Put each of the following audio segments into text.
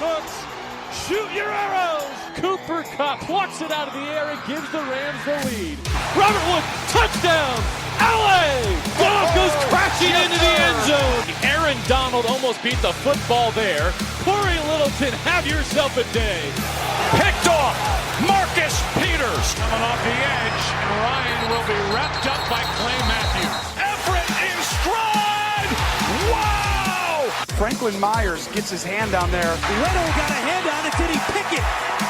hooks. Shoot your arrows. Cooper Kupp plucks it out of the air and gives the Rams the lead. Robert Woods, touchdown. LA! Goff goes crashing into the end zone. Aaron Donald almost beat the football there. Corey Littleton, have yourself a day. Picked off. Marcus Peters coming off the edge. And Ryan will be wrapped up by Clay Matthews. Everett in stride. Wow! Franklin Myers gets his hand down there. Weddle got a hand on it. Did he pick it?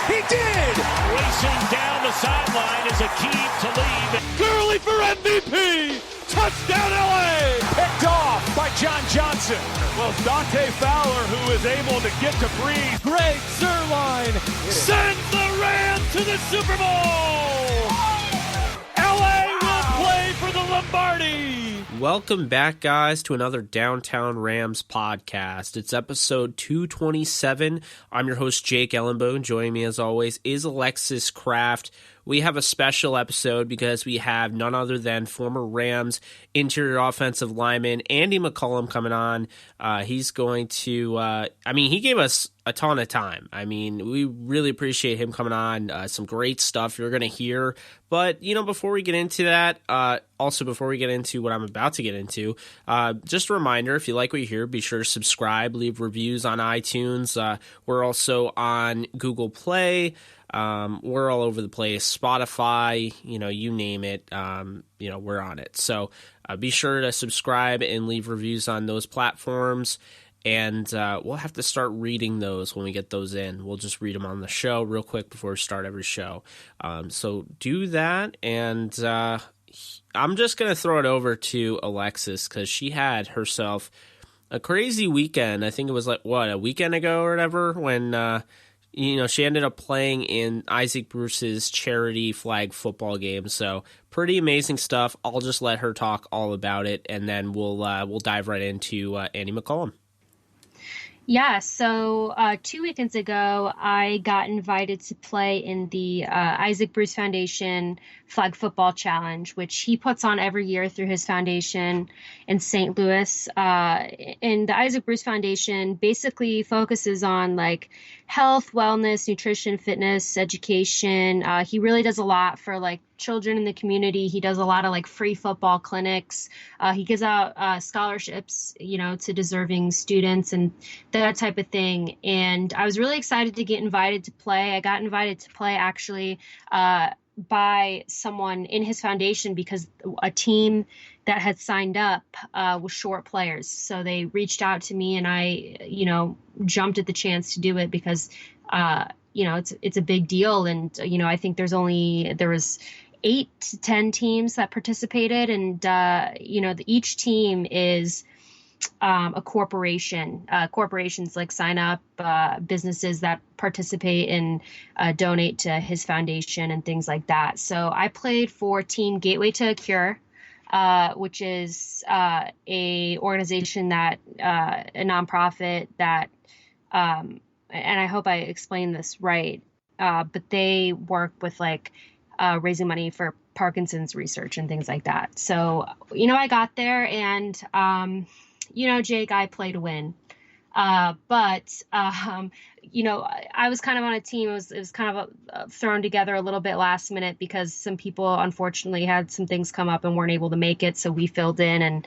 He did! Racing down the sideline is a key to lead. Gurley for MVP! Touchdown LA! Picked off by John Johnson. Well, it's Dante Fowler who is able to get to breathe. Greg Zuerlein sends the Rams to the Super Bowl! LA will play for the Lombardi! Welcome back, guys, to another Downtown Rams podcast. It's episode 227. I'm your host, Jake Ellenbogen. Joining me, as always, is Alexis Kraft. We have a special episode because we have none other than former Rams interior offensive lineman Andy McCollum coming on. He's going to, he gave us a ton of time. We really appreciate him coming on. Some great stuff you're going to hear. But, before we get into that, before we get into what I'm about to get into, just a reminder, if you like what you hear, be sure to subscribe, leave reviews on iTunes. We're also on Google Play. We're all over the place. Spotify, you name it, we're on it. So be sure to subscribe and leave reviews on those platforms. And we'll have to start reading those when we get those in. We'll just read them on the show real quick before we start every show. So do that. And I'm just going to throw it over to Alexis because she had herself a crazy weekend. I think it was a weekend ago or whatever when she ended up playing in Isaac Bruce's charity flag football game. So pretty amazing stuff. I'll just let her talk all about it, and then we'll dive right into Andy McCollum. Yeah, so 2 weekends ago, I got invited to play in the Isaac Bruce Foundation Flag Football Challenge, which he puts on every year through his foundation in St. Louis. And the Isaac Bruce Foundation basically focuses on health, wellness, nutrition, fitness, education. He really does a lot for children in the community. He does a lot of free football clinics. He gives out scholarships, to deserving students and that type of thing. And I was really excited to get invited to play. I got invited to play actually by someone in his foundation because a team that had signed up was short players. So they reached out to me and I, jumped at the chance to do it because, it's a big deal. And, I think there was 8 to 10 teams that participated, and each team is a corporation. Corporations sign up, businesses that participate and donate to his foundation and things like that. So I played for Team Gateway to a Cure, which is a organization that a nonprofit that, and I hope I explained this right, but they work with raising money for Parkinson's research and things like that. So, I got there and, Jake, I play to win. But I was kind of on a team. It was kind of thrown together a little bit last minute because some people unfortunately had some things come up and weren't able to make it. So we filled in and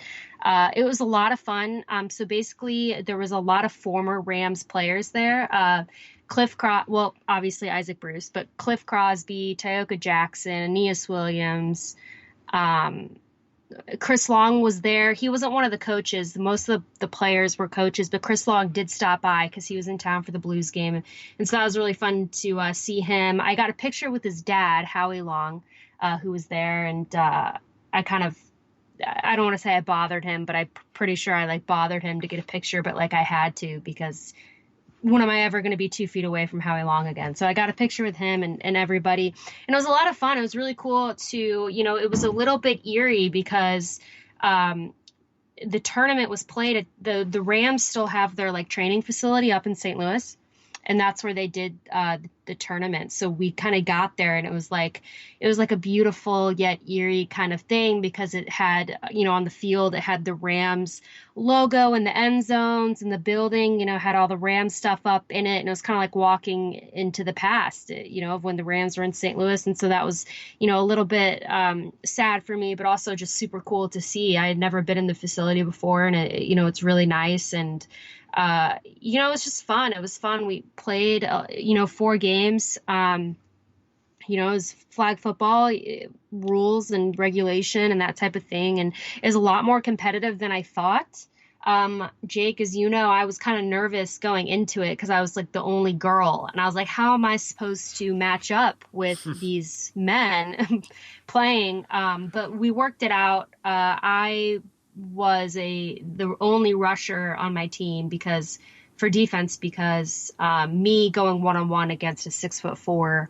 it was a lot of fun. So basically there was a lot of former Rams players there. Obviously Isaac Bruce, but Cliff Crosby, Tyoka Jackson, Aeneas Williams, Chris Long was there. He wasn't one of the coaches. Most of the players were coaches, but Chris Long did stop by because he was in town for the Blues game. And so that was really fun to see him. I got a picture with his dad, Howie Long, who was there. And I don't want to say I bothered him, but I'm pretty sure I bothered him to get a picture, but I had to because when am I ever going to be 2 feet away from Howie Long again? So I got a picture with him and everybody, and it was a lot of fun. It was really cool to, it was a little bit eerie because the tournament was played at the Rams still have their training facility up in St. Louis. and that's where they did the tournament. So we kind of got there, and it was like a beautiful yet eerie kind of thing, because it had, on the field, it had the Rams logo in the end zones, and the building, had all the Rams stuff up in it, and it was kind of like walking into the past, of when the Rams were in St. Louis. And so that was, a little bit sad for me, but also just super cool to see. I had never been in the facility before, and it's really nice. And it was just fun. It was fun. We played, 4 games. It was flag football rules and regulation and that type of thing. And it was a lot more competitive than I thought. Jake, as you know, I was kind of nervous going into it because I was like the only girl. And I was like, how am I supposed to match up with these men playing? But we worked it out. I was the only rusher on my team for defense because me going one-on-one against a 6'4"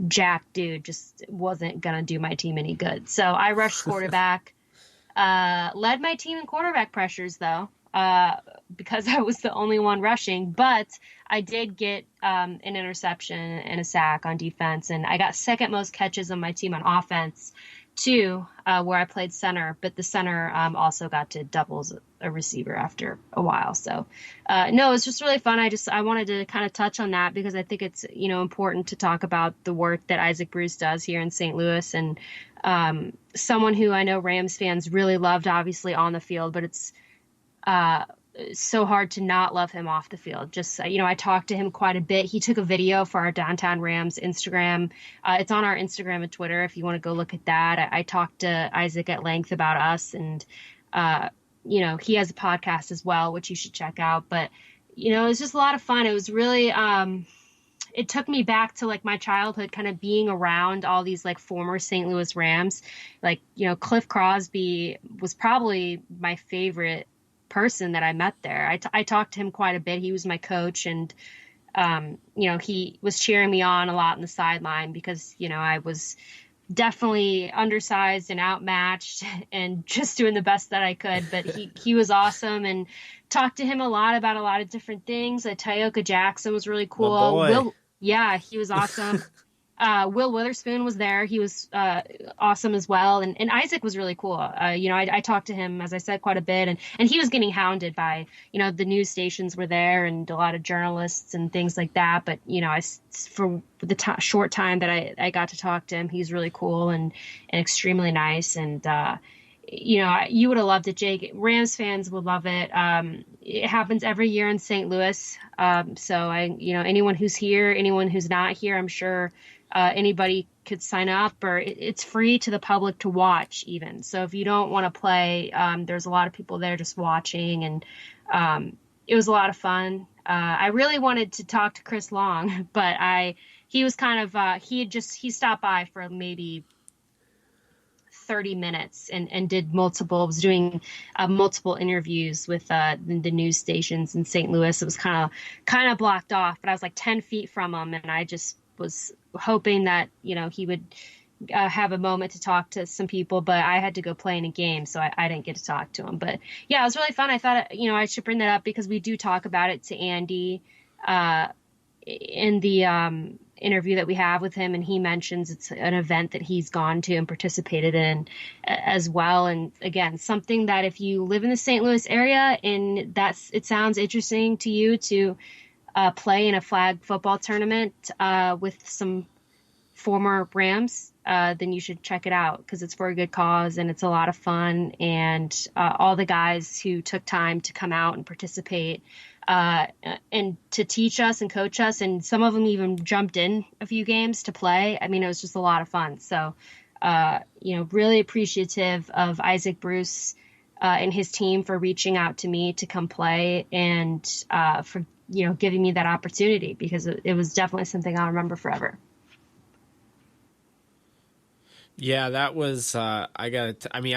jack dude just wasn't gonna do my team any good. So I rushed quarterback, led my team in quarterback pressures though, because I was the only one rushing. But I did get an interception and a sack on defense, and I got second most catches on my team on offense too, where I played center, but the center also got to double as a receiver after a while. So no, it's just really fun. I wanted to kind of touch on that because I think it's, important to talk about the work that Isaac Bruce does here in St. Louis, and someone who I know Rams fans really loved, obviously on the field, but it's so hard to not love him off the field. Just, I talked to him quite a bit. He took a video for our Downtown Rams Instagram. It's on our Instagram and Twitter if you want to go look at that. I talked to Isaac at length about us, and, he has a podcast as well, which you should check out. But, it was just a lot of fun. It was really, it took me back to like my childhood, kind of being around all these like former St. Louis Rams. Like, Cliff Crosby was probably my favorite person that I met there. I talked to him quite a bit. He was my coach, and he was cheering me on a lot on the sideline because I was definitely undersized and outmatched and just doing the best that I could. But he was awesome, and talked to him a lot about a lot of different things. Tyoka Jackson was really cool. He was awesome. Will Witherspoon was there. He was awesome as well. And Isaac was really cool. I talked to him, as I said, quite a bit. And he was getting hounded by, the news stations were there and a lot of journalists and things like that. But, for the short time that I got to talk to him, he's really cool and extremely nice. And, you would have loved it, Jake. Rams fans would love it. It happens every year in St. Louis. So anyone who's here, anyone who's not here, I'm sure anybody could sign up, or it's free to the public to watch even. So if you don't want to play, there's a lot of people there just watching, and it was a lot of fun. I really wanted to talk to Chris Long, but he was kind of, he stopped by for maybe 30 minutes and did was doing multiple interviews with the news stations in St. Louis. It was kind of blocked off, but I was like 10 feet from him, and I just was hoping that, he would have a moment to talk to some people, but I had to go play in a game, so I didn't get to talk to him. But yeah, it was really fun. I thought, I should bring that up because we do talk about it to Andy in the interview that we have with him, and he mentions it's an event that he's gone to and participated in as well. And again, something that if you live in the St. Louis area and it sounds interesting to you to play in a flag football tournament with some former Rams, then you should check it out because it's for a good cause and it's a lot of fun. And all the guys who took time to come out and participate and to teach us and coach us, and some of them even jumped in a few games to play. I mean, it was just a lot of fun. So, really appreciative of Isaac Bruce and his team for reaching out to me to come play and for, giving me that opportunity because it was definitely something I'll remember forever. Yeah, that was, I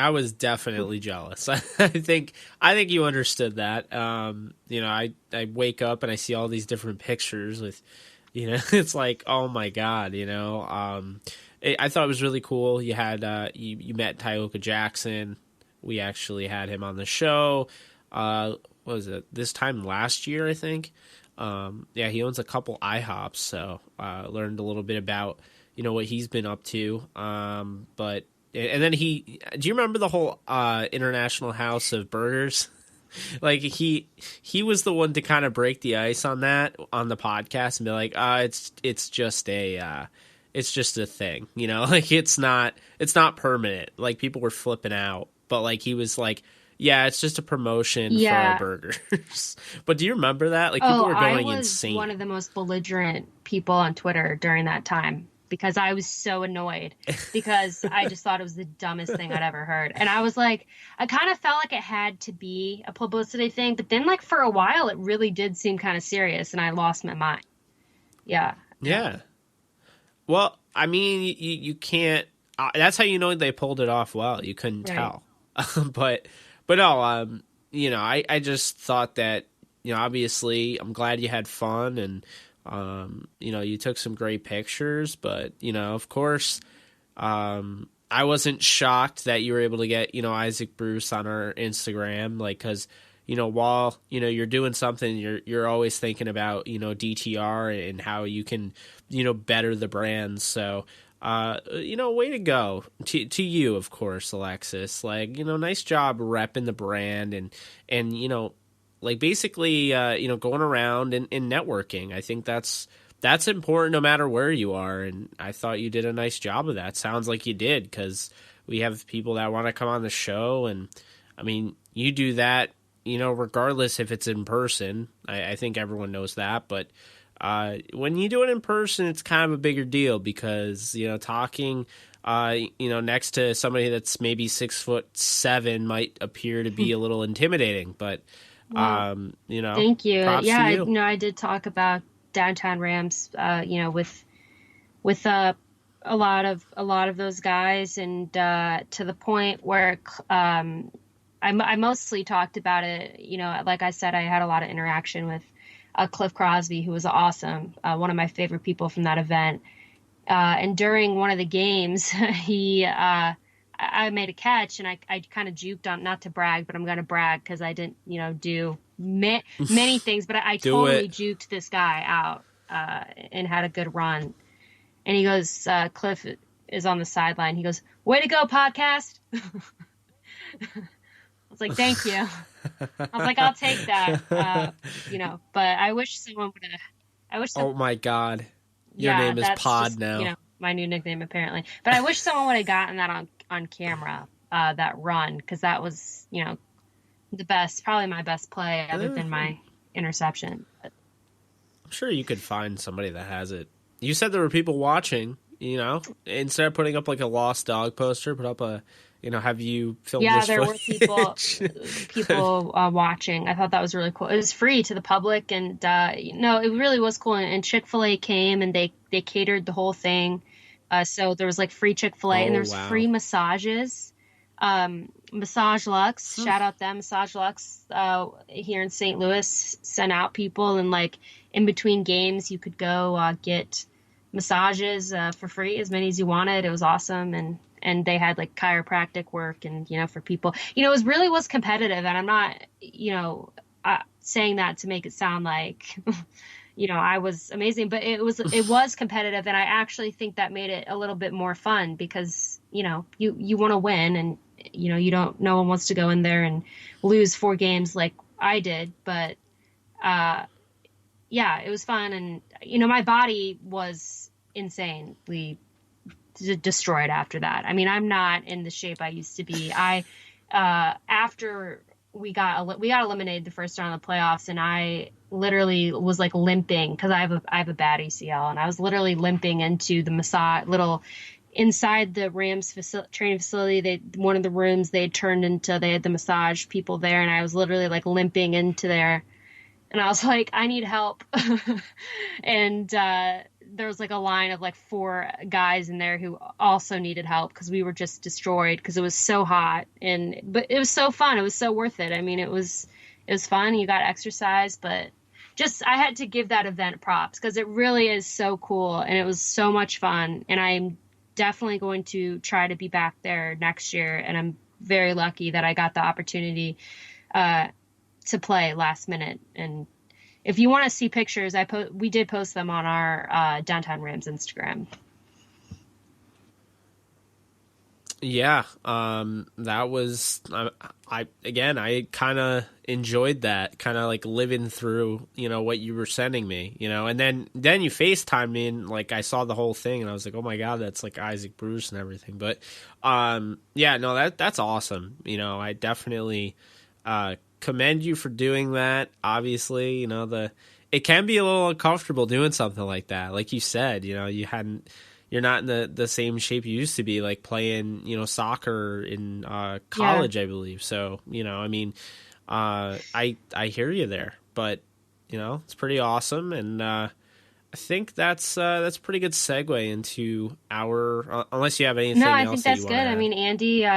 was definitely jealous. I think you understood that. I wake up and I see all these different pictures with, it's like, oh my God, I thought it was really cool. You had, you met Tyoka Jackson. We actually had him on the show. What was it? This time last year, I think. Yeah, he owns a couple IHOPs, so learned a little bit about, what he's been up to. But and then do you remember the whole International House of Burgers? Like he was the one to kind of break the ice on that on the podcast and be like, it's just a thing, like it's not permanent. Like people were flipping out, but like he was like, yeah, it's just a promotion for our burgers. But do you remember that? Like people were going insane. I was one of the most belligerent people on Twitter during that time because I was so annoyed because I just thought it was the dumbest thing I'd ever heard. And I was like, I kind of felt like it had to be a publicity thing, but then like for a while it really did seem kind of serious and I lost my mind. Yeah. Yeah. Well, I mean, you can't. That's how they pulled it off well. You couldn't tell, but no. I just thought that obviously I'm glad you had fun and you took some great pictures, but of course, I wasn't shocked that you were able to get Isaac Bruce on our Instagram, like because while you're doing something, you're always thinking about DTR and how you can better the brand. So way to go to you, of course, Alexis. Like nice job repping the brand and like basically going around and networking. I think that's important no matter where you are, and I thought you did a nice job of that. Sounds like you did, because we have people that want to come on the show, and I mean you do that regardless if it's in person. I think everyone knows that, but when you do it in person, it's kind of a bigger deal because, talking, next to somebody that's maybe 6'7" might appear to be a little intimidating, but, thank you. Yeah. You. I did talk about downtown Rams, with a lot of those guys, and to the point where I mostly talked about it. Like I said, I had a lot of interaction with Cliff Crosby, who was awesome, one of my favorite people from that event. And during one of the games, I made a catch, and I kind of juked on, not to brag, but I'm going to brag because I didn't, do many things, but I totally juked this guy out and had a good run. And he goes, Cliff is on the sideline. He goes, "Way to go, podcast." I was like, "Thank you." I was like, "I'll take that." But I wish someone would have. Oh my God, your name is Pod just, now. My new nickname apparently. But I wish someone would have gotten that on camera, that run, because that was, the best, probably my best play other than my interception. But I'm sure you could find somebody that has it. You said there were people watching. Instead of putting up like a lost dog poster, put up a. Have you filmed this footage? Were people watching. I thought that was really cool. It was free to the public, and it really was cool. And Chick-fil-A came, and they catered the whole thing. So there was like free Chick-fil-A, and there was free massages. Massage Lux, shout out them. Massage Lux here in St. Louis sent out people, and like in between games, you could go get massages for free, as many as you wanted. It was awesome, and they had like chiropractic work, and for people, it was competitive, and I'm not saying that to make it sound like I was amazing, but it was competitive, and I actually think that made it a little bit more fun because you want to win, and no one wants to go in there and lose 4 games like I did, but it was fun, and my body was insanely destroyed after that. I mean, I'm not in the shape I used to be. After we got eliminated the first round of the playoffs, and I literally was like limping because I have a bad ACL, and I was literally limping into the massage inside the Rams training facility. One of the rooms they had the massage people there, and I was literally like limping into there, and I was like, I need help. And there was like a line of like 4 guys in there who also needed help because we were just destroyed because it was so hot, but it was so fun. It was so worth it. I mean, it was fun. You got exercise, but just I had to give that event props because it really is so cool, and it was so much fun, and I'm definitely going to try to be back there next year, and I'm very lucky that I got the opportunity to play last minute, and if you want to see pictures, we did post them on our Downtown Rams Instagram. Yeah, that was I kind of enjoyed that, kind of like living through, what you were sending me, and then you FaceTimed me and like I saw the whole thing and I was like, oh my God, that's like Isaac Bruce and everything. But yeah, no, that's awesome. I definitely commend you for doing that. Obviously, it can be a little uncomfortable doing something like that. Like you said, you're not in the same shape you used to be, like playing, soccer in college, yeah. I believe. So, I hear you there, but it's pretty awesome. And I think that's a pretty good segue into our, unless you have anything else. No, I think that's good. I mean, Andy,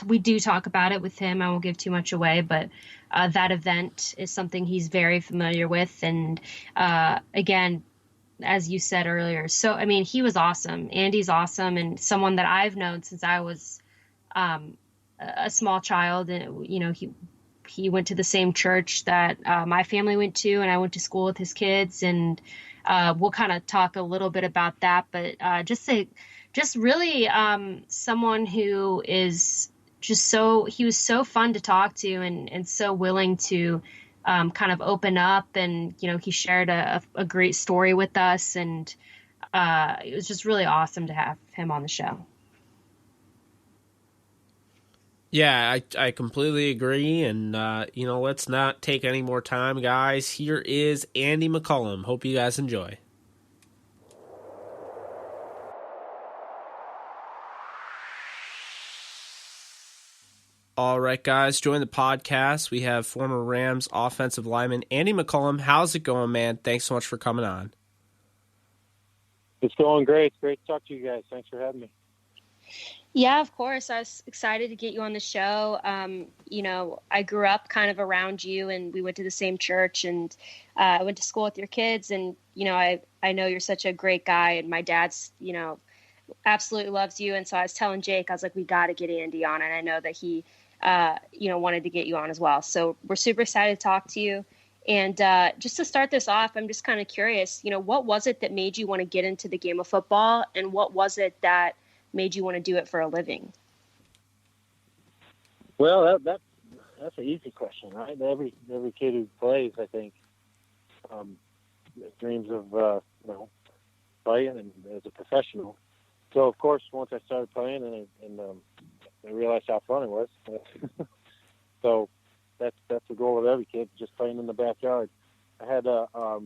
we do talk about it with him. I won't give too much away, but that event is something he's very familiar with. And again, as you said earlier. So, I mean, he was awesome. Andy's awesome, and someone that I've known since I was a small child. And, he went to the same church that my family went to, and I went to school with his kids. And we'll kind of talk a little bit about that. But just really someone who is he was so fun to talk to and so willing to kind of open up, and he shared a great story with us, and it was just really awesome to have him on the show. Yeah, I completely agree, and let's not take any more time, guys. Here is Andy McCollum. Hope you guys enjoy. All right, guys, join the podcast. We have former Rams offensive lineman Andy McCollum. How's it going, man? Thanks so much for coming on. It's going great. It's great to talk to you guys. Thanks for having me. Yeah, of course. I was excited to get you on the show. I grew up kind of around you, and we went to the same church, and I went to school with your kids. And, I know you're such a great guy, and my dad's, absolutely loves you. And so I was telling Jake, I was like, we got to get Andy on. And I know that he, wanted to get you on as well. So we're super excited to talk to you. And just to start this off, I'm just kind of curious, what was it that made you want to get into the game of football? And what was it that made you want to do it for a living? Well, that's an easy question, right? Every kid who plays, I think, dreams of playing and as a professional. So of course, once I started playing and I realized how fun it was. So that's the goal of every kid, just playing in the backyard. I had I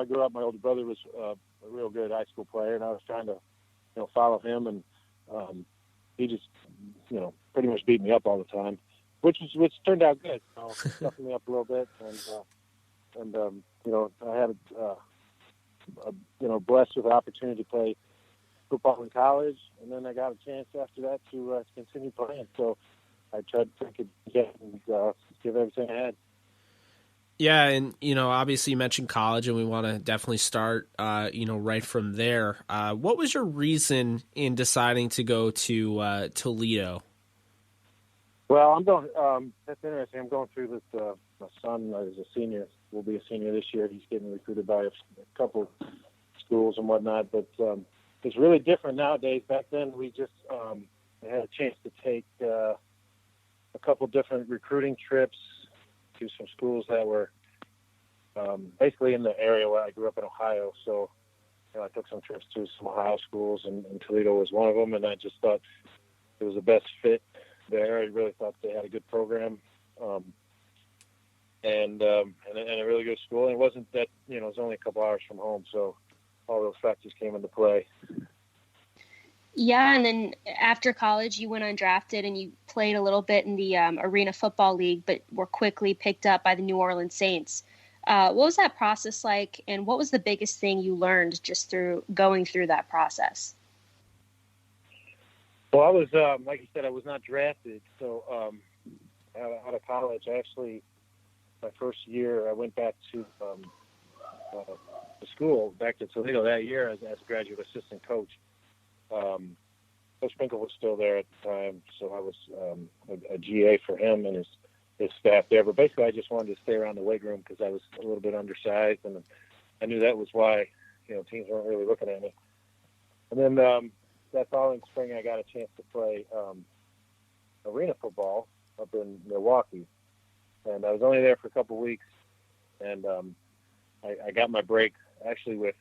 grew up. My older brother was a real good high school player, and I was trying to follow him, and he just pretty much beat me up all the time, which turned out good. Toughened me up a little bit, and I had blessed with the opportunity to play football in college, and then I got a chance after that to continue playing. So I tried to take it and give everything I had. Yeah, and obviously you mentioned college, and we want to definitely start right from there. What was your reason in deciding to go to Toledo? Well, I'm going. That's interesting. I'm going through this. My son is a senior. Will be a senior this year. He's getting recruited by a couple schools and whatnot. But it's really different nowadays. Back then, we just had a chance to take a couple different recruiting trips to some schools that were basically in the area where I grew up in Ohio. So I took some trips to some Ohio schools, and Toledo was one of them. And I just thought it was the best fit there. I really thought they had a good program, and a really good school. And it wasn't that it was only a couple hours from home, so all those factors came into play. Yeah, and then after college, you went undrafted and you played a little bit in the Arena Football League, but were quickly picked up by the New Orleans Saints. What was that process like, and what was the biggest thing you learned just through going through that process? Well, I was, like you said, I was not drafted. So out of college, my first year, I went back to the school, back to Toledo that year as a graduate assistant coach. Coach Sprinkle was still there at the time, so I was a GA for him and his staff there. But basically, I just wanted to stay around the weight room because I was a little bit undersized, and I knew that was why teams weren't really looking at me. And then that following spring, I got a chance to play arena football up in Milwaukee, and I was only there for a couple of weeks, and I got my break actually with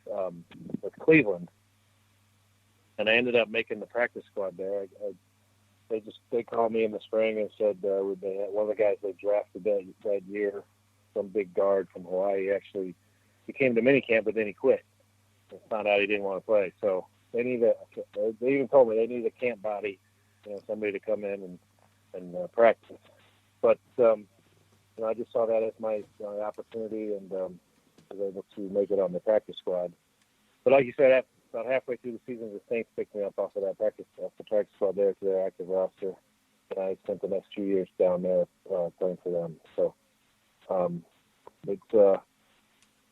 Cleveland, and I ended up making the practice squad there. They called me in the spring and said they had one of the guys they drafted that year, some big guard from Hawaii. Actually, he came to minicamp, but then he quit. And found out he didn't want to play. So they even told me they need a camp body, somebody to come in and practice. But I just saw that as my opportunity, and was able to make it on the practice squad. But like you said, about halfway through the season, the Saints picked me up off the practice squad there to their active roster, and I spent the next 2 years down there playing for them. So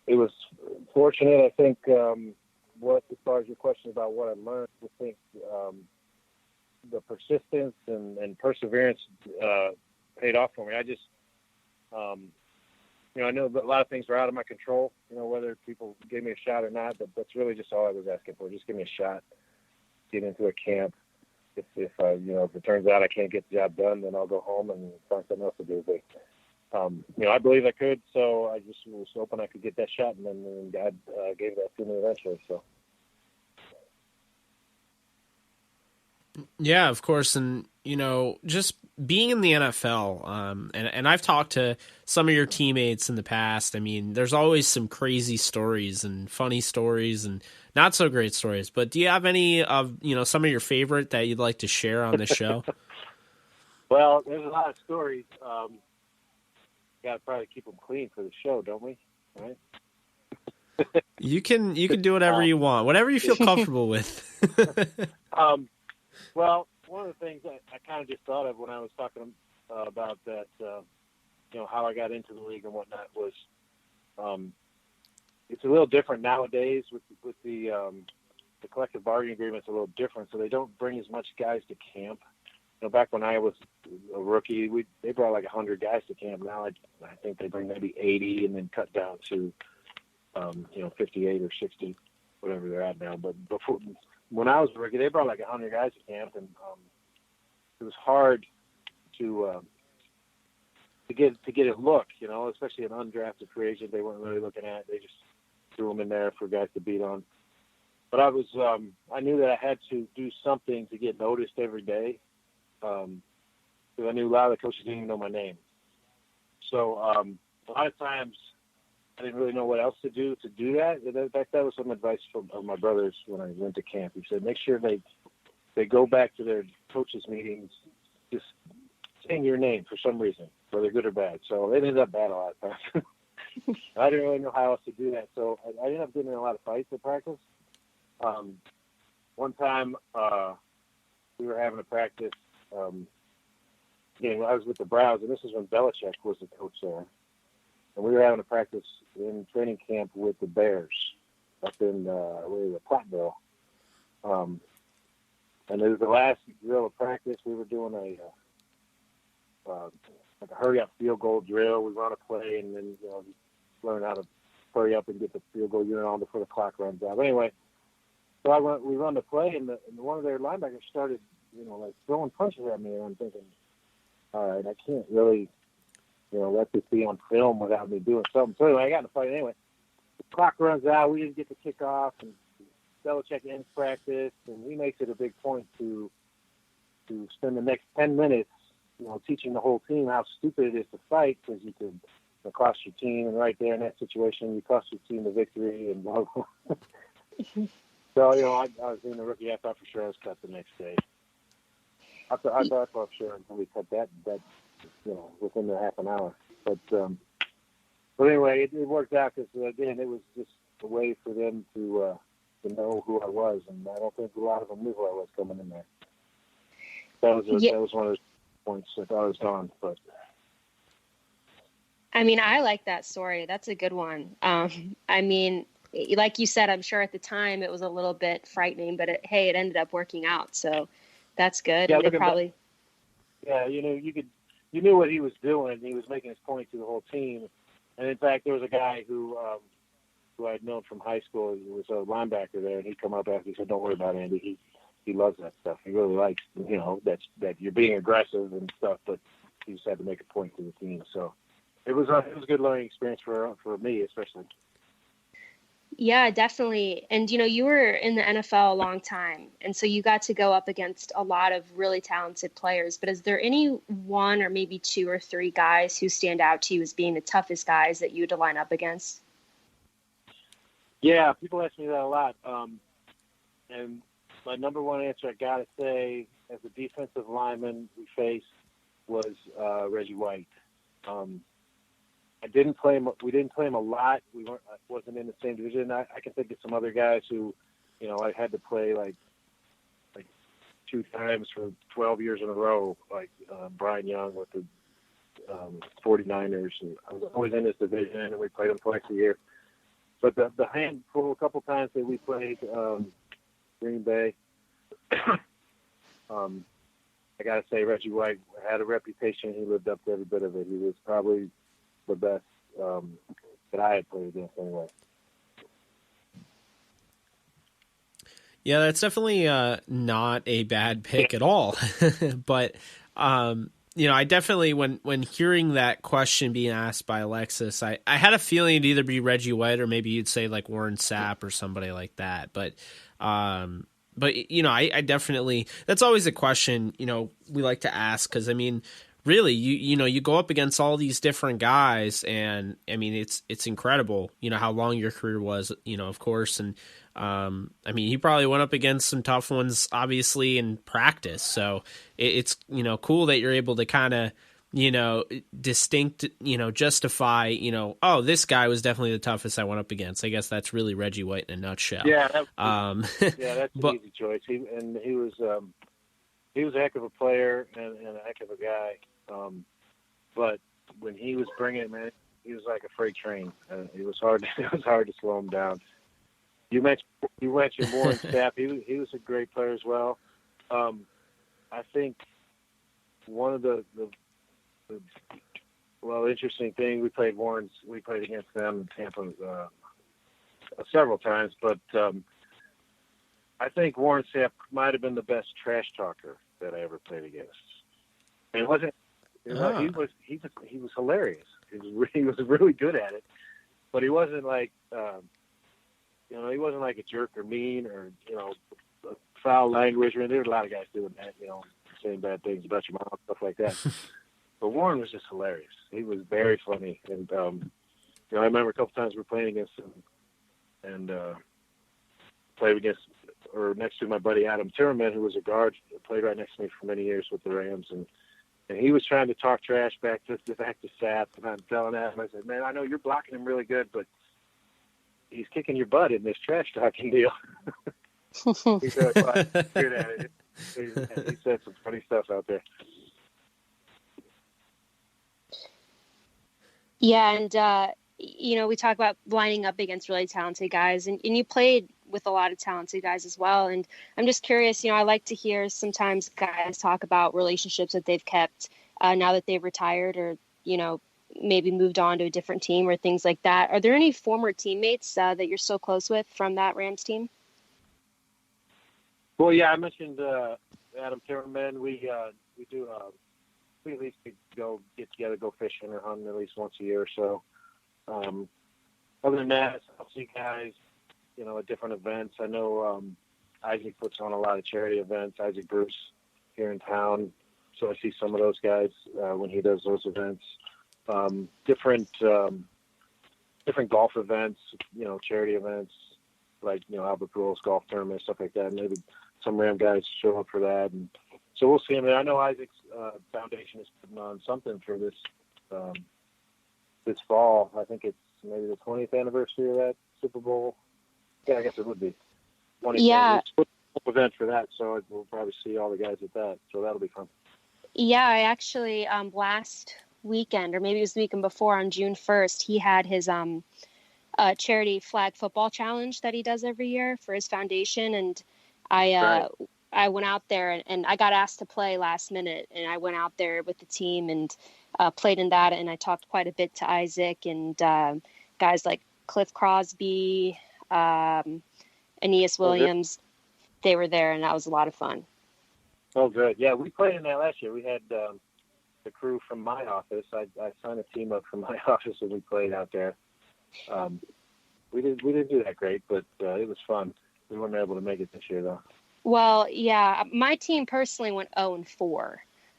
it was fortunate. I think as far as your question about what I learned, I think the persistence and perseverance paid off for me. I just I know that a lot of things are out of my control, whether people gave me a shot or not, but that's really just all I was asking for. Just give me a shot, get into a camp. If it turns out I can't get the job done, then I'll go home and find something else to do. But, I believe I could, so I just was hoping I could get that shot, and then God gave that to me eventually, so. Yeah, of course. And, just being in the NFL, and I've talked to some of your teammates in the past. I mean, there's always some crazy stories and funny stories and not so great stories. But do you have any of, some of your favorite that you'd like to share on the show? Well, there's a lot of stories. Got to probably keep them clean for the show, don't we? Right? You can do whatever you want, whatever you feel comfortable with. Well, one of the things I kind of just thought of when I was talking about that, how I got into the league and whatnot was, it's a little different nowadays with the collective bargaining agreement's a little different, so they don't bring as much guys to camp. Back when I was a rookie, they brought like 100 guys to camp. Now I think they bring maybe 80 and then cut down to 58 or 60, whatever they're at now. But before, when I was a rookie, they brought like 100 guys to camp, and it was hard to get a look, especially an undrafted free agent. They weren't really looking at. They just threw them in there for guys to beat on. But I knew that I had to do something to get noticed every day, because I knew a lot of the coaches didn't even know my name. So a lot of times I didn't really know what else to do that. In fact, that was some advice from my brothers when I went to camp. He said, make sure they go back to their coaches' meetings just saying your name for some reason, whether good or bad. So it ended up bad a lot of times. I didn't really know how else to do that. So I ended up getting in a lot of fights at practice. One time we were having a practice game. I was with the Browns, and this is when Belichick was the coach there. And we were having a practice in training camp with the Bears up in Platteville. And it was the last drill of practice. We were doing like a hurry-up field goal drill. We run a play and then learn how to hurry up and get the field goal unit on before the clock runs out. But anyway, so we run the play, and one of their linebackers started, like throwing punches at me, and I'm thinking, all right, I can't really, let this be on film without me doing something. So anyway, I got in a fight anyway. The clock runs out. We didn't get the kickoff, and Belichick ends practice, and he makes it a big point to spend the next 10 minutes, teaching the whole team how stupid it is to fight, because you could cost your team, and right there in that situation, you cost your team the victory, and blah, blah. So, I was in the rookie. I thought for sure I was cut the next day. I thought for sure until we cut that within the half an hour. But anyway, it worked out because, again, it was just a way for them to know who I was, and I don't think a lot of them knew who I was coming in there. That was one of those points that I was on. But I mean, I like that story. That's a good one. I mean, like you said, I'm sure at the time it was a little bit frightening, but it ended up working out. So that's good. Yeah, and it probably. Yeah, you you knew what he was doing. He was making his point to the whole team. And in fact, there was a guy who I'd known from high school. He was a linebacker there, and he'd come up after. He said, "Don't worry about Andy. He loves that stuff. He really likes, that you're being aggressive and stuff, but he just had to make a point to the team." So it was a good learning experience for me, especially. Yeah, definitely. And, you were in the NFL a long time, and so you got to go up against a lot of really talented players. But is there any one or maybe two or three guys who stand out to you as being the toughest guys that you had to line up against? Yeah, people ask me that a lot. And my number one answer, I got to say, as a defensive lineman we faced was Reggie White. We didn't play him a lot. I wasn't in the same division. I can think of some other guys who, I had to play like 2 times for 12 years in a row, like Brian Young with the 49ers. And I was always in this division, and we played them twice a year. But the handful, a couple times that we played Green Bay, I got to say Reggie White had a reputation. He lived up to every bit of it. He was probably the best that I had played against anyway. Yeah, that's definitely not a bad pick at all. But, I definitely, when hearing that question being asked by Alexis, I had a feeling it'd either be Reggie White or maybe you'd say like Warren Sapp or somebody like that. But I definitely, that's always a question, we like to ask because, really, you go up against all these different guys, and it's incredible, how long your career was, of course, and he probably went up against some tough ones, obviously, in practice. So it's cool that you're able to kind of justify oh, this guy was definitely the toughest I went up against. I guess that's really Reggie White in a nutshell. Yeah, that's an easy choice. He was a heck of a player and a heck of a guy. But when he was bringing it, man, he was like a freight train. It was hard to slow him down. You mentioned Warren Sapp. He was a great player as well. I think one of the interesting thing, we played against them in Tampa several times, but I think Warren Sapp might have been the best trash talker that I ever played against. And he was hilarious. He was really good at it, but he wasn't like he wasn't like a jerk or mean or foul language. There's a lot of guys doing that, saying bad things about your mom, stuff like that. But Warren was just hilarious. He was very funny, and I remember a couple times we were playing against him, and played against or next to my buddy Adam Timmerman, who was a guard, played right next to me for many years with the Rams, and he was trying to talk trash back to Sapp, and I'm telling him, I said, "Man, I know you're blocking him really good, but he's kicking your butt in this trash talking deal." He said, "Well, I'm good at it." He said some funny stuff out there. Yeah, and we talk about lining up against really talented guys, and you played with a lot of talented guys as well. And I'm just curious, I like to hear sometimes guys talk about relationships that they've kept now that they've retired or, maybe moved on to a different team or things like that. Are there any former teammates that you're still close with from that Rams team? Well, yeah, I mentioned Adam Timmerman. We at least go get together, go fishing or hunting at least once a year or so. Other than that, I'll see guys, at different events. I know Isaac puts on a lot of charity events, Isaac Bruce here in town. So I see some of those guys when he does those events. Different golf events, charity events like, Albert Pujols golf tournament, stuff like that. Maybe some Ram guys show up for that. And so we'll see him there. I know Isaac's foundation is putting on something for this fall. I think it's maybe the 20th anniversary of that Super Bowl. Yeah, I guess it would be. 20th Yeah. Event for that, so we'll probably see all the guys at that. So that'll be fun. Yeah, I actually last weekend, or maybe it was the weekend before, on June 1st, he had his charity flag football challenge that he does every year for his foundation, and I I went out there and I got asked to play last minute, and I went out there with the team and played in that. And I talked quite a bit to Isaac and guys like Cliff Crosby, Aeneas Williams. They were there, and that was a lot of fun. Oh, good. Yeah, we played in that last year. We had the crew from my office. I signed a team up from my office and we played out there. We didn't do that great, but it was fun. We weren't able to make it this year, though. Well, yeah, my team personally went 0-4.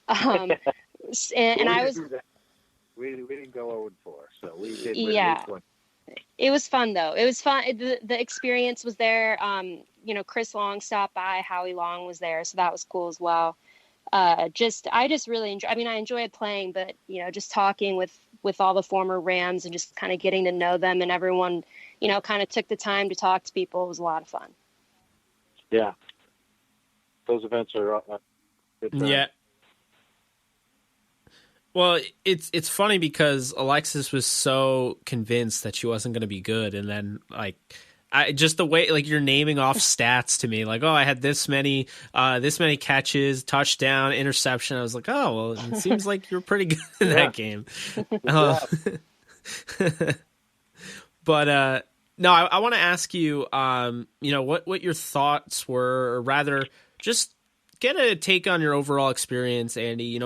And I was. We didn't go 0-4, so we did. Yeah. It was fun, though. It was fun. The experience was there. Chris Long stopped by. Howie Long was there, so that was cool as well. I just really enjoy. I mean, I enjoyed playing, but just talking with all the former Rams and just kind of getting to know them, and everyone, kind of took the time to talk to people. It was a lot of fun. Yeah, those events are good time. Yeah. Well, it's funny because Alexis was so convinced that she wasn't going to be good, and then just the way you're naming off stats to me, I had this many catches, touchdown, interception. I was like, oh well, it seems like you're pretty good in that game. But no, I want to ask you, what your thoughts were, or rather, just get a take on your overall experience, Andy.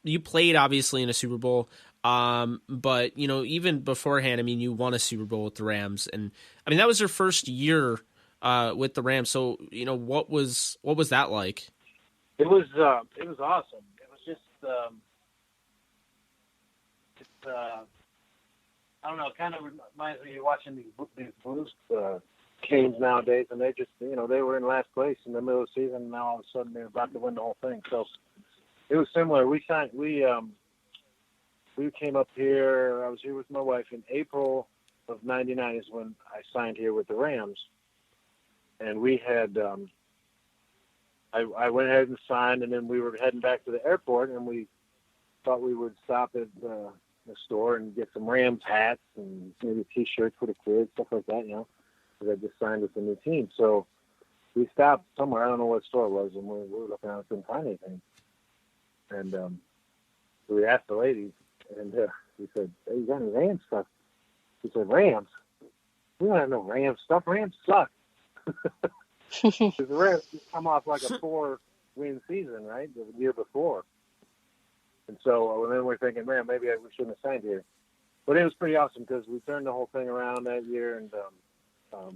You played obviously in a Super Bowl, but even beforehand, I mean, you won a Super Bowl with the Rams, and I mean that was your first year with the Rams. So what was that like? It was awesome. It was just I don't know. It kind of reminds me of watching these Blues games nowadays, and they just they were in last place in the middle of the season, and now all of a sudden they're about to win the whole thing. So it was similar. We came up here. I was here with my wife in April of '99 is when I signed here with the Rams, and we had I went ahead and signed, and then we were heading back to the airport, and we thought we would stop at the store and get some Rams hats and maybe T-shirts for the kids, stuff like that, because I just signed with a new team. So we stopped somewhere. I don't know what store it was, and we were looking around and couldn't find anything. And so we asked the lady, and we said, hey, you got any Rams stuff? She said, Rams? We don't have no Rams stuff. Rams suck. Because the Rams just come off like a 4-win season, right, the year before. And so then we're thinking, man, maybe we shouldn't have signed here. But it was pretty awesome because we turned the whole thing around that year, and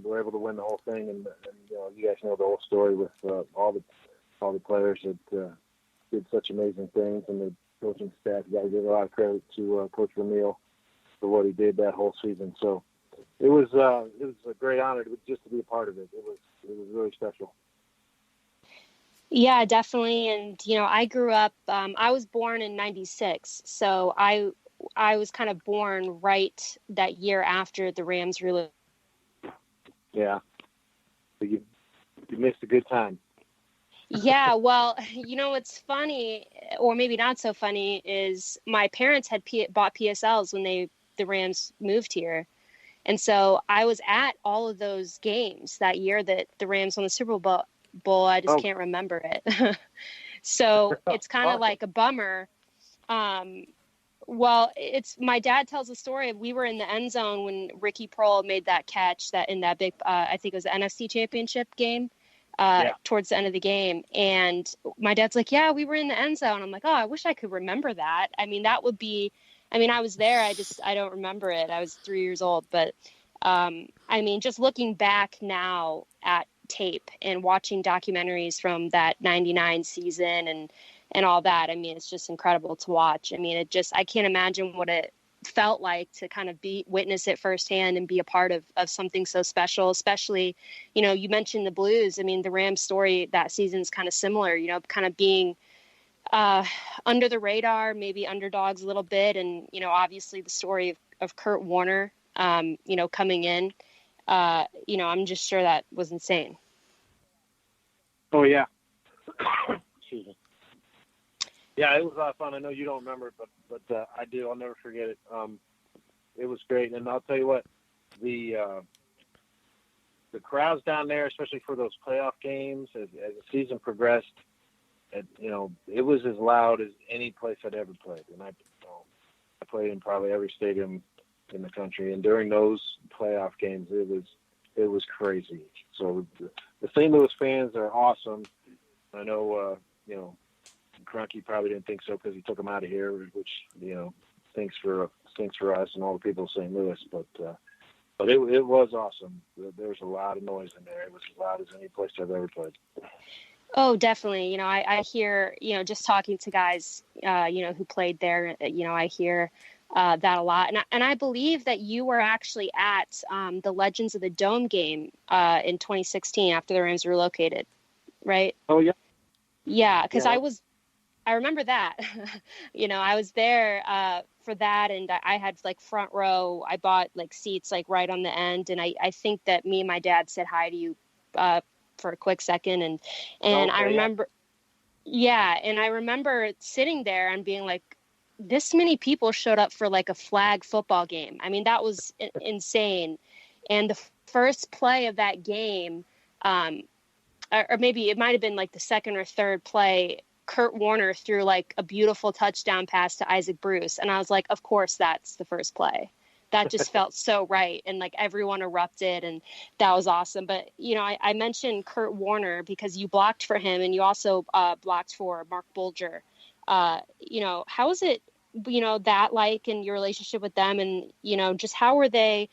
we were able to win the whole thing. And you guys know the whole story with all the players that did such amazing things, and the coaching staff. You got to give a lot of credit to Coach Ramil for what he did that whole season. So it was a great honor just to be a part of it. It was really special. Yeah, definitely. And, I grew up, I was born in 96. So I was kind of born right that year after the Rams really. Yeah. So you missed a good time. Yeah. Well, what's funny, or maybe not so funny, is my parents had bought PSLs when the Rams moved here. And so I was at all of those games that year that the Rams won the Super Bowl. I just can't remember it. So it's kind of like a bummer. Well, my dad tells the story of we were in the end zone when Ricky Prohl made that catch that in that big, I think it was the NFC Championship game, towards the end of the game. And my dad's like, yeah, we were in the end zone. I'm like, oh, I wish I could remember that. I mean, that would be, I was there. I don't remember it. I was 3 years old, but just looking back now at tape and watching documentaries from that 99 season and all that, it's just incredible to watch. I can't imagine what it felt like to kind of witness it firsthand and be a part of something so special, especially, you mentioned the Blues. The Rams story that season is kind of similar, kind of being under the radar, maybe underdogs a little bit. And, obviously the story of Kurt Warner, coming in, I'm just sure that was insane. Oh, yeah. Excuse me. Yeah, it was a lot of fun. I know you don't remember it, but I do. I'll never forget it. It was great. And I'll tell you what, the the crowds down there, especially for those playoff games, as the season progressed, it was as loud as any place I'd ever played. And I played in probably every stadium in the country, and during those playoff games, it was crazy. So the St. Louis fans are awesome. I know, Kroenke probably didn't think so because he took them out of here, which stinks for us and all the people of St. Louis. But it was awesome. There was a lot of noise in there. It was as loud as any place I've ever played. Oh, definitely. I hear, just talking to guys, who played there, I hear that a lot. And I believe that you were actually at the Legends of the Dome game in 2016 after the Rams relocated, right? Oh, yeah. Yeah, because Yeah. I remember that. I was there for that, and I had like front row. I bought like seats like right on the end, and I think that me and my dad said hi to you for a quick second, and Okay, I remember, and I remember sitting there and being like, this many people showed up for like a flag football game. I mean, that was insane. And the first play of that game, or maybe it might have been like the second or third play, Kurt Warner threw like a beautiful touchdown pass to Isaac Bruce. And I was like, of course, that's the first play. That just felt so right. And like everyone erupted, and that was awesome. But, I mentioned Kurt Warner because you blocked for him, and you also blocked for Mark Bulger. How is it, that like in your relationship with them, and, just how were they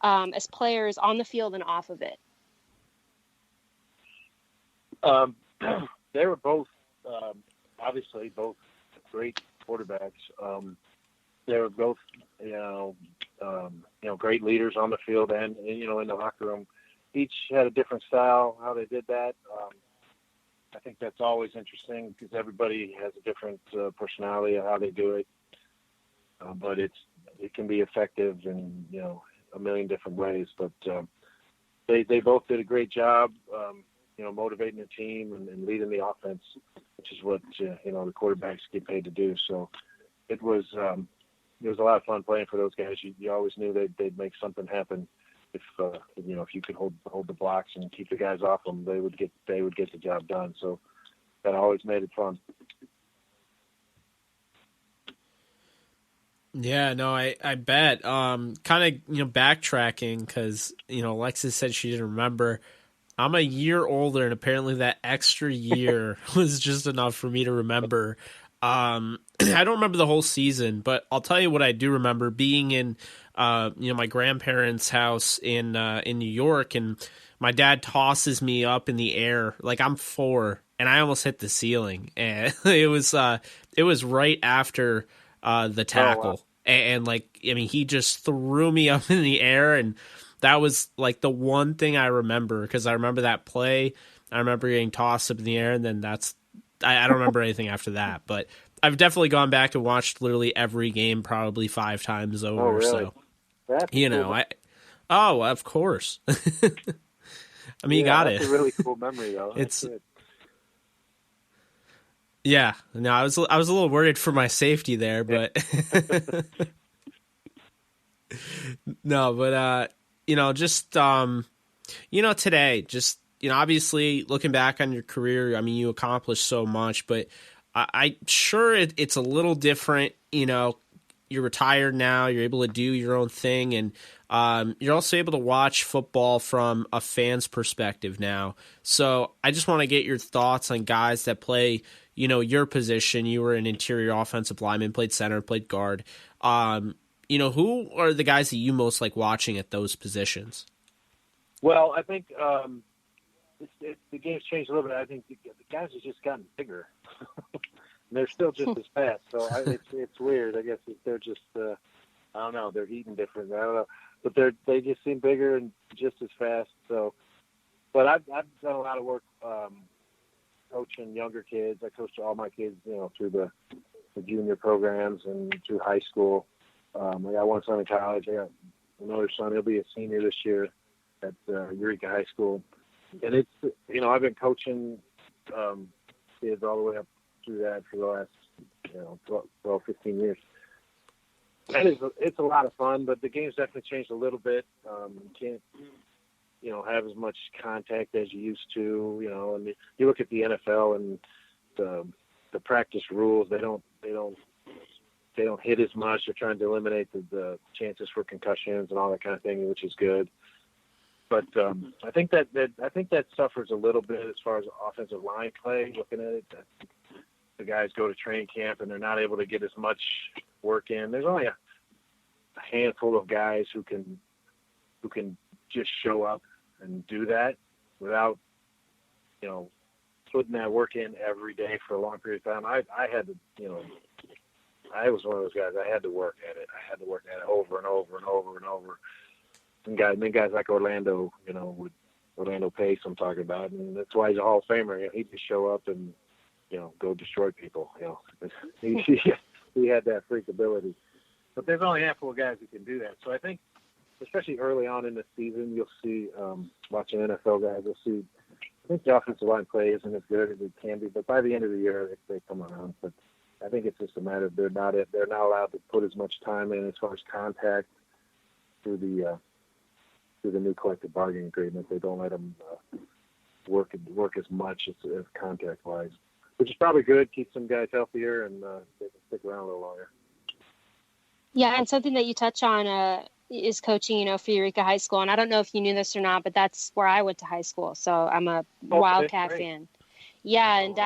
as players on the field and off of it? They were both, obviously, both great quarterbacks. They were both, great leaders on the field and in the locker room. Each had a different style, how they did that. I think that's always interesting because everybody has a different personality of how they do it. But it can be effective in, a million different ways. But they both did a great job, motivating the team and leading the offense, which is what, the quarterbacks get paid to do. So it was a lot of fun playing for those guys. You always knew they'd make something happen. If you could hold the blocks and keep the guys off them, they would get the job done. So that always made it fun. Yeah, no, I bet. Kind of, backtracking because, Alexis said she didn't remember. I'm a year older, and apparently that extra year was just enough for me to remember. I don't remember the whole season, but I'll tell you what I do remember: being in, my grandparents' house in New York, and my dad tosses me up in the air like I'm 4, and I almost hit the ceiling, and it was right after the tackle, Oh, wow. and he just threw me up in the air, and that was like the one thing I remember, because I remember that play. I remember getting tossed up in the air, and then I don't remember anything after that. But I've definitely gone back and watched literally every game, probably 5 times over. Oh, really? So, That's cool. Of course. You got it. That's a really cool memory, though. It's good. Yeah. No, I was a little worried for my safety there, but no, but just today, just obviously looking back on your career, you accomplished so much, but I'm sure it's a little different. You're retired now, you're able to do your own thing, and you're also able to watch football from a fan's perspective now. So I just want to get your thoughts on guys that play, your position. You were an interior offensive lineman, played center, played guard. Who are the guys that you most like watching at those positions? Well, I think the game's changed a little bit. I think the guys have just gotten bigger. They're still just as fast. So it's weird. I guess they're just I don't know. They're eating different. I don't know, but they just seem bigger and just as fast. So, but I've done a lot of work coaching younger kids. I coached all my kids, through the junior programs and through high school. I got one son in college. I got another son. He'll be a senior this year at Eureka High School. And it's, I've been coaching kids all the way up through that for the last, 12, 15 years. And it's a lot of fun, but the game's definitely changed a little bit. You have as much contact as you used to, and you look at the NFL and the practice rules, they don't hit as much. They're trying to eliminate the chances for concussions and all that kind of thing, which is good. But I think that suffers a little bit as far as offensive line play. Looking at it, the guys go to training camp and they're not able to get as much work in. There's only a handful of guys who can just show up and do that without putting that work in every day for a long period of time. I had to, I was one of those guys. I had to work at it. I had to work at it over and over and over and over. And guys like Orlando, Orlando Pace, I'm talking about, and that's why he's a Hall of Famer. He'd just show up and go destroy people. He had that freak ability. But there's only a handful of guys who can do that. So I think, especially early on in the season, you'll see, watching NFL guys, you'll see, I think the offensive line play isn't as good as it can be, but by the end of the year, they come around. But I think it's just a matter of they're not allowed to put as much time in as far as contact through the new collective bargaining agreement. They don't let them work as much as contact-wise, which is probably good. Keeps some guys healthier, and they can stick around a little longer. Yeah, and something that you touch on is coaching, for Eureka High School. And I don't know if you knew this or not, but that's where I went to high school. So I'm a Wildcat fan. Yeah, and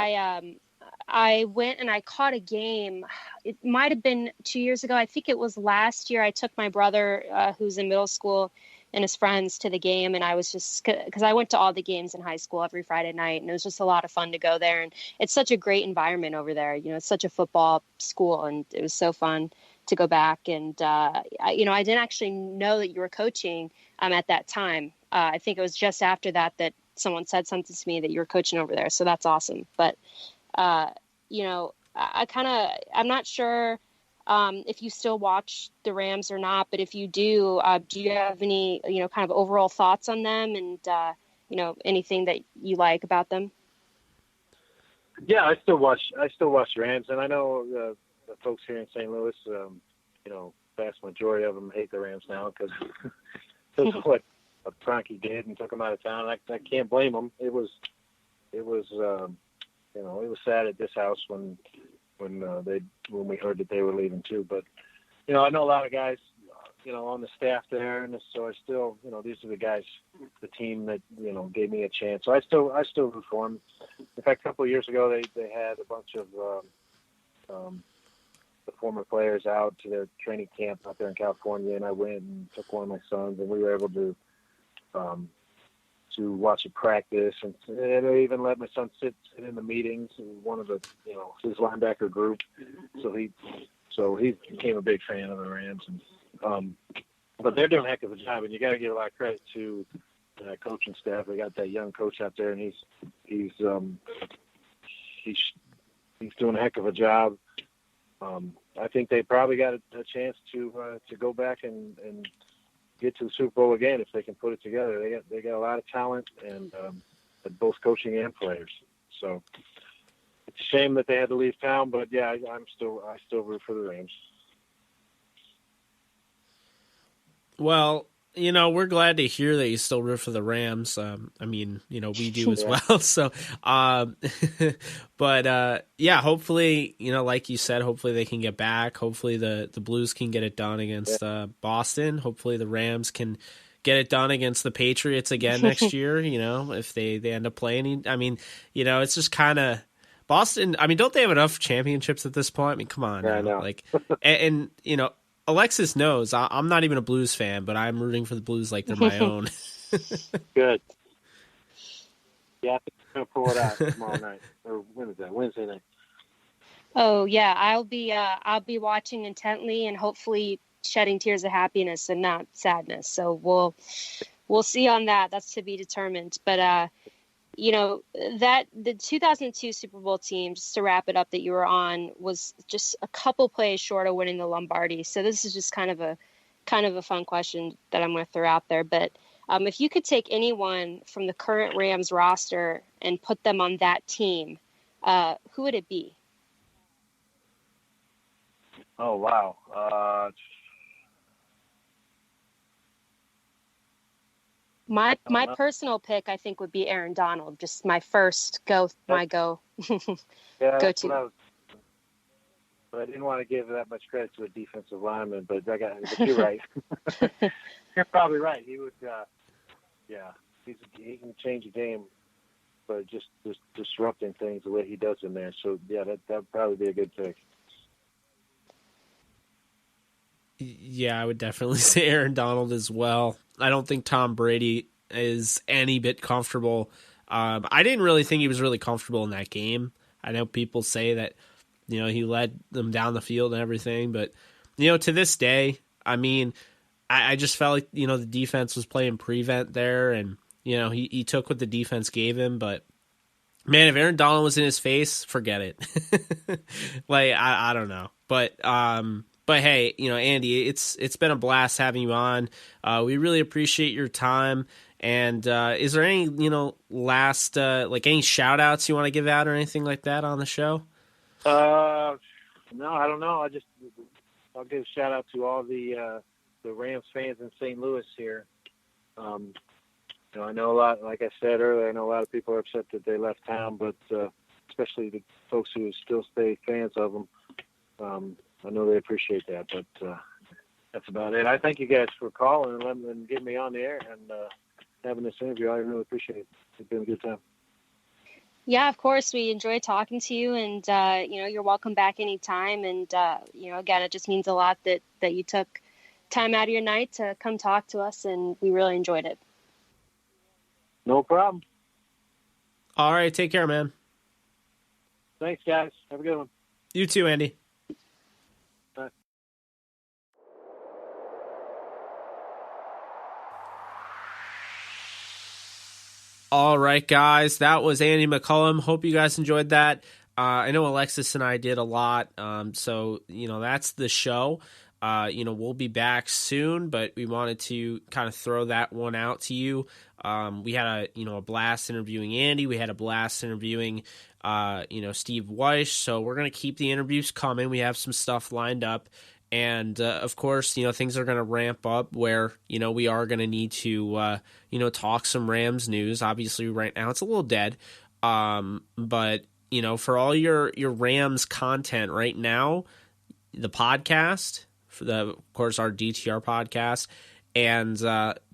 I went and I caught a game. It might have been 2 years ago. I think it was last year. I took my brother, who's in middle school, and his friends to the game. And I was just, because I went to all the games in high school every Friday night, and it was just a lot of fun to go there. And it's such a great environment over there. It's such a football school, and it was so fun to go back. And, I didn't actually know that you were coaching at that time. I think it was just after that someone said something to me that you were coaching over there. So that's awesome. But, I'm not sure if you still watch the Rams or not, but if you do you have any, kind of overall thoughts on them and, anything that you like about them? Yeah, I still watch Rams, and I know the folks here in St. Louis, vast majority of them hate the Rams now because of what Kroenke did and took them out of town. I can't blame them. It was sad at this house when we heard that they were leaving too. But I know a lot of guys, on the staff there, and so I still, these are the guys, the team that gave me a chance. So I still root for them. In fact, a couple of years ago, they had a bunch of the former players out to their training camp out there in California, and I went and took one of my sons, and we were able to watch a practice, and they even let my son sit in the meetings. One of the his linebacker group, so he became a big fan of the Rams. And but they're doing a heck of a job, and you got to give a lot of credit to the coaching staff. They got that young coach out there, and he's doing a heck of a job. I think they probably got a chance to go back and get to the Super Bowl again if they can put it together. They got a lot of talent and both coaching and players. So it's a shame that they had to leave town, but yeah, I still root for the Rams. Well, we're glad to hear that you still root for the Rams. We do as well. So, but yeah, hopefully, like you said, hopefully they can get back. Hopefully the Blues can get it done against Boston. Hopefully the Rams can get it done against the Patriots again next year. If they end up playing. It's just kind of Boston. Don't they have enough championships at this point? Come on, yeah, I know. and Alexis knows I'm not even a Blues fan, but I'm rooting for the Blues like they're my own. Good. Yeah, I think we're going to pull it out tomorrow night. Or when is that? Wednesday night. Oh yeah, I'll be watching intently and hopefully shedding tears of happiness and not sadness. So we'll see on that. That's to be determined. But that the 2002 Super Bowl team, just to wrap it up, that you were on was just a couple plays short of winning the Lombardi. So this is just kind of a fun question that I'm going to throw out there. But if you could take anyone from the current Rams roster and put them on that team, who would it be? Oh, wow. My personal pick, I think, would be Aaron Donald. Just my first go. Yeah, Go that's to. what but I didn't want to give that much credit to a defensive lineman. But you're right. You're probably right. He would. He can change a game, but just disrupting things the way he does in there. So yeah, that'd probably be a good pick. Yeah, I would definitely say Aaron Donald as well. I don't think Tom Brady is any bit comfortable. I didn't really think he was really comfortable in that game. I know people say that, he led them down the field and everything, but, to this day, I mean, I just felt like, the defense was playing prevent there, and, he took what the defense gave him, but man, if Aaron Donald was in his face, forget it. Like, I don't know. But hey, Andy, it's been a blast having you on. We really appreciate your time. And is there any, last, any shout outs you want to give out or anything like that on the show? No, I don't know. I'll give a shout out to all the Rams fans in St. Louis here. I know a lot, like I said earlier, I know a lot of people are upset that they left town, but especially the folks who still stay fans of them. I know they appreciate that, but that's about it. I thank you guys for calling and getting me on the air and having this interview. I really appreciate it. It's been a good time. Yeah, of course. We enjoyed talking to you, and you're welcome back anytime. And again, it just means a lot that you took time out of your night to come talk to us, and we really enjoyed it. No problem. All right, take care, man. Thanks, guys. Have a good one. You too, Andy. Bye. All right, guys, that was Andy McCollum. Hope you guys enjoyed that. I know Alexis and I did a lot, so that's the show. We'll be back soon, but we wanted to kind of throw that one out to you. We had a blast interviewing Andy. We had a blast interviewing Steve Weiss. So we're gonna keep the interviews coming. We have some stuff lined up. And, of course, things are going to ramp up where, we are going to need to, talk some Rams news. Obviously, right now it's a little dead. But, for all your Rams content right now, the podcast, of course, our DTR podcast. And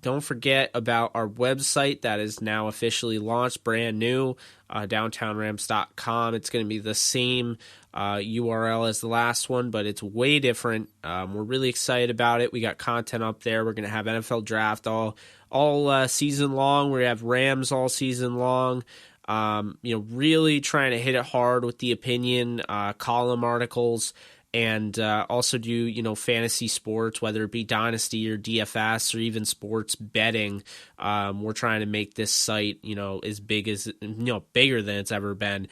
don't forget about our website that is now officially launched, brand new, downtownrams.com. It's going to be the same URL as the last one, but it's way different. We're really excited about it. We got content up there. We're going to have NFL draft all season long. We have Rams all season long. Really trying to hit it hard with the opinion column articles. And also do, fantasy sports, whether it be Dynasty or DFS or even sports betting. We're trying to make this site, as big as, bigger than it's ever been.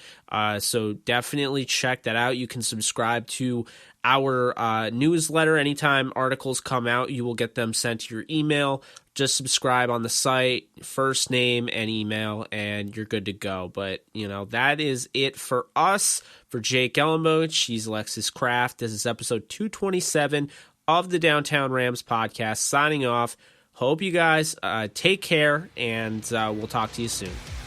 So definitely check that out. You can subscribe to our newsletter. Anytime articles come out, you will get them sent to your email. Just subscribe on the site, first name and email, and you're good to go. But, that is it for us. For Jake Ellenbogen, she's Alexis Kraft. This is episode 227 of the Downtown Rams podcast. Signing off. Hope you guys take care, and we'll talk to you soon.